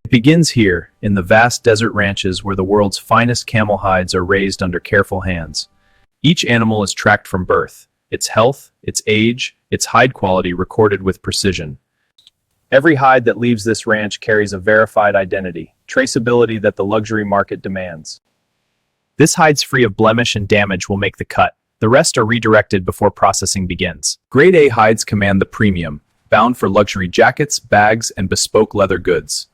It begins here, in the vast desert ranches where the world's finest camel hides are raised under careful hands. Each animal is tracked from birth, its health, its age, its hide quality recorded with precision. Every hide that leaves this ranch carries a verified identity, traceability that the luxury market demands. This hides free of blemish and damage will make the cut. The rest are redirected before processing begins. Grade A hides command the premium, bound for luxury jackets, bags, and bespoke leather goods.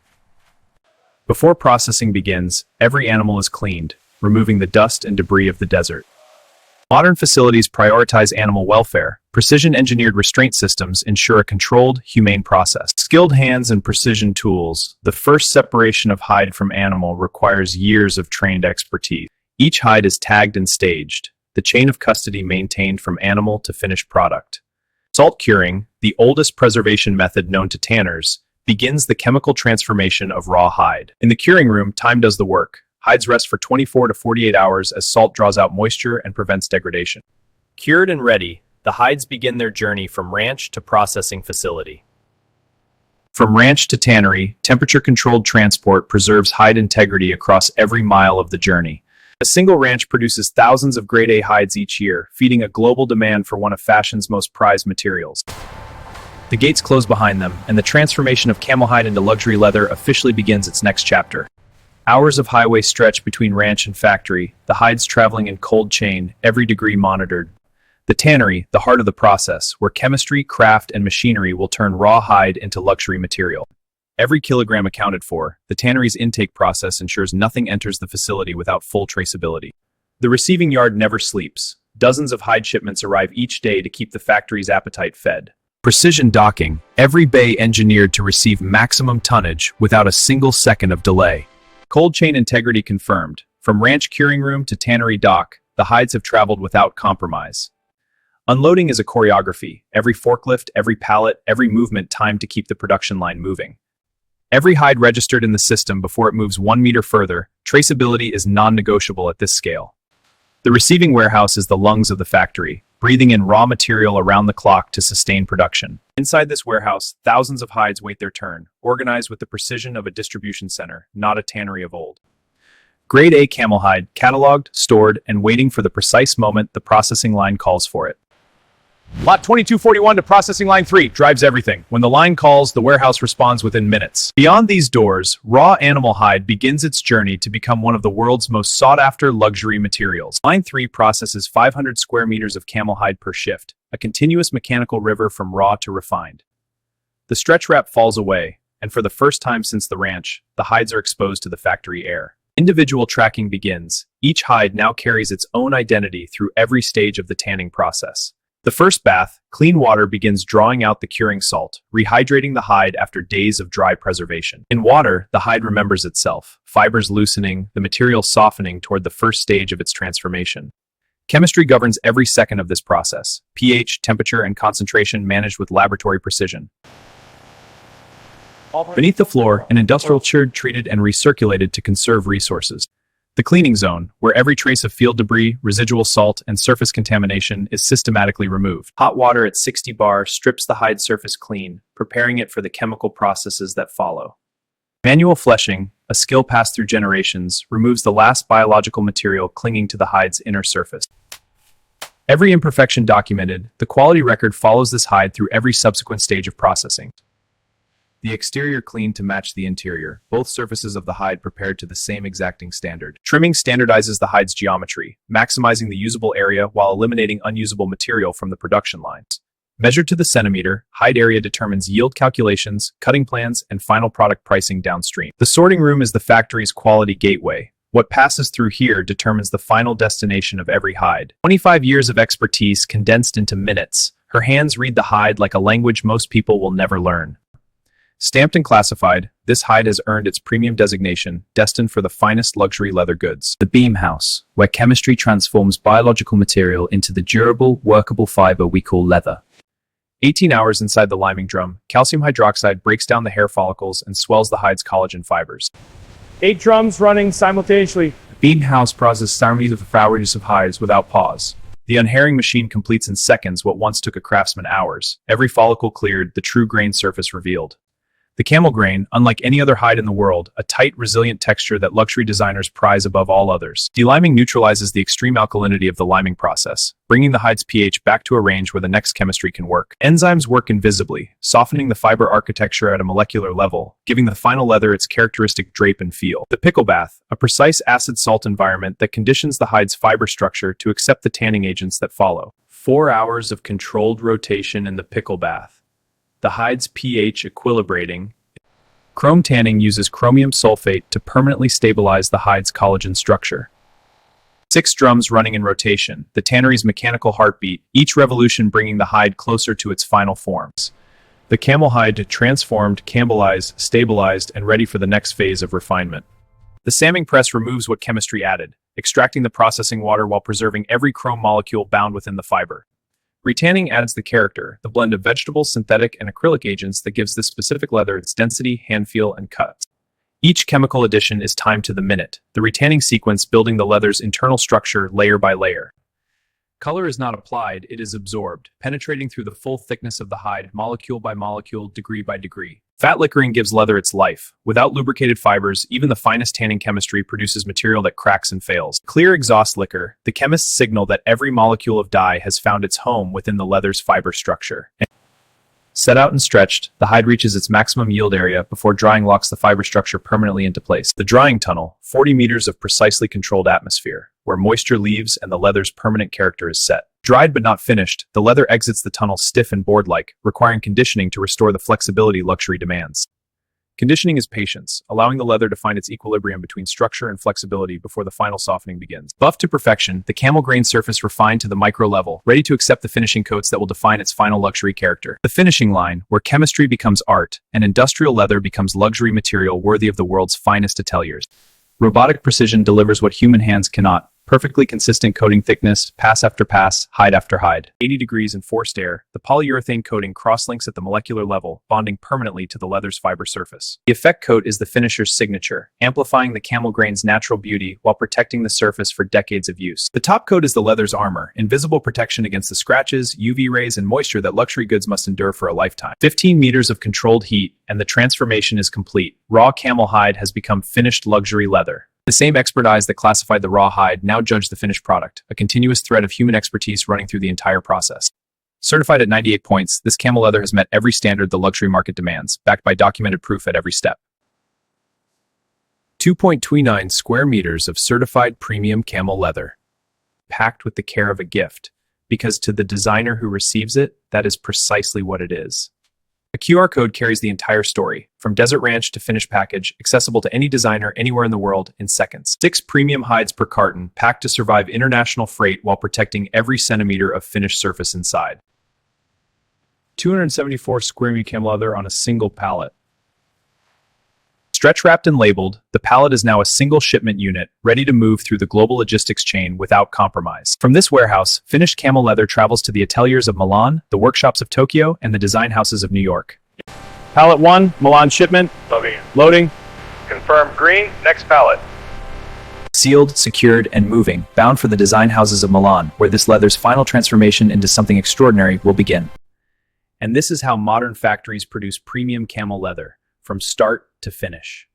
Before processing begins, every animal is cleaned, removing the dust and debris of the desert. Modern facilities prioritize animal welfare. Precision-engineered restraint systems ensure a controlled, humane process. Skilled hands and precision tools. The first separation of hide from animal requires years of trained expertise. Each hide is tagged and staged, the chain of custody maintained from animal to finished product. Salt curing, the oldest preservation method known to tanners, begins the chemical transformation of raw hide. In the curing room, time does the work. Hides rest for 24 to 48 hours as salt draws out moisture and prevents degradation. Cured and ready, the hides begin their journey from ranch to processing facility. From ranch to tannery, temperature-controlled transport preserves hide integrity across every mile of the journey. A single ranch produces thousands of grade A hides each year, feeding a global demand for one of fashion's most prized materials. The gates close behind them, and the transformation of camel hide into luxury leather officially begins its next chapter. Hours of highway stretch between ranch and factory, the hides traveling in cold chain, every degree monitored. The tannery, the heart of the process, where chemistry, craft, and machinery will turn raw hide into luxury material. Every kilogram accounted for, the tannery's intake process ensures nothing enters the facility without full traceability. The receiving yard never sleeps. Dozens of hide shipments arrive each day to keep the factory's appetite fed. Precision docking, every bay engineered to receive maximum tonnage without a single second of delay. Cold chain integrity confirmed. From ranch curing room to tannery dock, the hides have traveled without compromise. Unloading is a choreography. Every forklift, every pallet, every movement timed to keep the production line moving. Every hide registered in the system before it moves 1 meter further. Traceability is non-negotiable at this scale. The receiving warehouse is the lungs of the factory, breathing in raw material around the clock to sustain production. Inside this warehouse, thousands of hides wait their turn, organized with the precision of a distribution center, not a tannery of old. Grade A camel hide, cataloged, stored, and waiting for the precise moment the processing line calls for it. Lot 2241 to processing line 3 drives everything. When the line calls, the warehouse responds within minutes. Beyond these doors, raw animal hide begins its journey to become one of the world's most sought-after luxury materials. Line 3 processes 500 square meters of camel hide per shift, a continuous mechanical river from raw to refined. The stretch wrap falls away, and for the first time since the ranch, the hides are exposed to the factory air. Individual tracking begins. Each hide now carries its own identity through every stage of the tanning process. The first bath, clean water begins drawing out the curing salt, rehydrating the hide after days of dry preservation. In water, the hide remembers itself, fibers loosening, the material softening toward the first stage of its transformation. Chemistry governs every second of this process. pH, temperature, and concentration managed with laboratory precision. Beneath the floor, an industrial churn treated and recirculated to conserve resources. The cleaning zone, where every trace of field debris, residual salt, and surface contamination is systematically removed. Hot water at 60 bar strips the hide surface clean, preparing it for the chemical processes that follow. Manual fleshing, a skill passed through generations, removes the last biological material clinging to the hide's inner surface. Every imperfection documented, the quality record follows this hide through every subsequent stage of processing. The exterior cleaned to match the interior, both surfaces of the hide prepared to the same exacting standard. Trimming standardizes the hide's geometry, maximizing the usable area while eliminating unusable material from the production lines. Measured to the centimeter, hide area determines yield calculations, cutting plans, and final product pricing downstream. The sorting room is the factory's quality gateway. What passes through here determines the final destination of every hide. 25 years of expertise condensed into minutes. Her hands read the hide like a language most people will never learn. Stamped and classified, this hide has earned its premium designation, destined for the finest luxury leather goods. The beam house, where chemistry transforms biological material into the durable, workable fiber we call leather. 18 hours inside the liming drum, calcium hydroxide breaks down the hair follicles and swells the hide's collagen fibers. 8 drums running simultaneously. The beam house processes thousands of thousands of hides without pause. The unhairing machine completes in seconds what once took a craftsman hours. Every follicle cleared, the true grain surface revealed. The camel grain, unlike any other hide in the world, a tight, resilient texture that luxury designers prize above all others. Deliming neutralizes the extreme alkalinity of the liming process, bringing the hide's pH back to a range where the next chemistry can work. Enzymes work invisibly, softening the fiber architecture at a molecular level, giving the final leather its characteristic drape and feel. The pickle bath, a precise acid-salt environment that conditions the hide's fiber structure to accept the tanning agents that follow. 4 hours of controlled rotation in the pickle bath. The hide's pH equilibrating. Chrome tanning uses chromium sulfate to permanently stabilize the hide's collagen structure. 6 drums running in rotation, the tannery's mechanical heartbeat, each revolution bringing the hide closer to its final forms. The camel hide transformed, camelized, stabilized, and ready for the next phase of refinement. The samming press removes what chemistry added, extracting the processing water while preserving every chrome molecule bound within the fiber. Retanning adds the character, the blend of vegetable, synthetic, and acrylic agents that gives this specific leather its density, hand feel, and cut. Each chemical addition is timed to the minute, the retanning sequence building the leather's internal structure layer by layer. Color is not applied, it is absorbed, penetrating through the full thickness of the hide, molecule by molecule, degree by degree. Fat liquoring gives leather its life. Without lubricated fibers, even the finest tanning chemistry produces material that cracks and fails. Clear exhaust liquor, the chemists signal that every molecule of dye has found its home within the leather's fiber structure. Set out and stretched, the hide reaches its maximum yield area before drying locks the fiber structure permanently into place. The drying tunnel, 40 meters of precisely controlled atmosphere, where moisture leaves and the leather's permanent character is set. Dried but not finished, the leather exits the tunnel stiff and board-like, requiring conditioning to restore the flexibility luxury demands. Conditioning is patience, allowing the leather to find its equilibrium between structure and flexibility before the final softening begins. Buffed to perfection, the camel grain surface refined to the micro level, ready to accept the finishing coats that will define its final luxury character. The finishing line, where chemistry becomes art, and industrial leather becomes luxury material worthy of the world's finest ateliers. Robotic precision delivers what human hands cannot. Perfectly consistent coating thickness, pass after pass, hide after hide. 80 degrees in forced air, the polyurethane coating cross-links at the molecular level, bonding permanently to the leather's fiber surface. The effect coat is the finisher's signature, amplifying the camel grain's natural beauty while protecting the surface for decades of use. The top coat is the leather's armor, invisible protection against the scratches, UV rays, and moisture that luxury goods must endure for a lifetime. 15 meters of controlled heat, and the transformation is complete. Raw camel hide has become finished luxury leather. The same expert eyes that classified the raw hide now judge the finished product, a continuous thread of human expertise running through the entire process. Certified at 98 points, this camel leather has met every standard the luxury market demands, backed by documented proof at every step. 2.29 square meters of certified premium camel leather, packed with the care of a gift, because to the designer who receives it, that is precisely what it is. A QR code carries the entire story, from desert ranch to finished package, accessible to any designer anywhere in the world in seconds. 6 premium hides per carton, packed to survive international freight while protecting every centimeter of finished surface inside. 274 square meters camel leather on a single pallet. Stretch wrapped and labeled, the pallet is now a single shipment unit, ready to move through the global logistics chain without compromise. From this warehouse, finished camel leather travels to the ateliers of Milan, the workshops of Tokyo, and the design houses of New York. Pallet 1, Milan shipment. Loading. Confirmed green, next pallet. Sealed, secured, and moving, bound for the design houses of Milan, where this leather's final transformation into something extraordinary will begin. And this is how modern factories produce premium camel leather, from start to finish.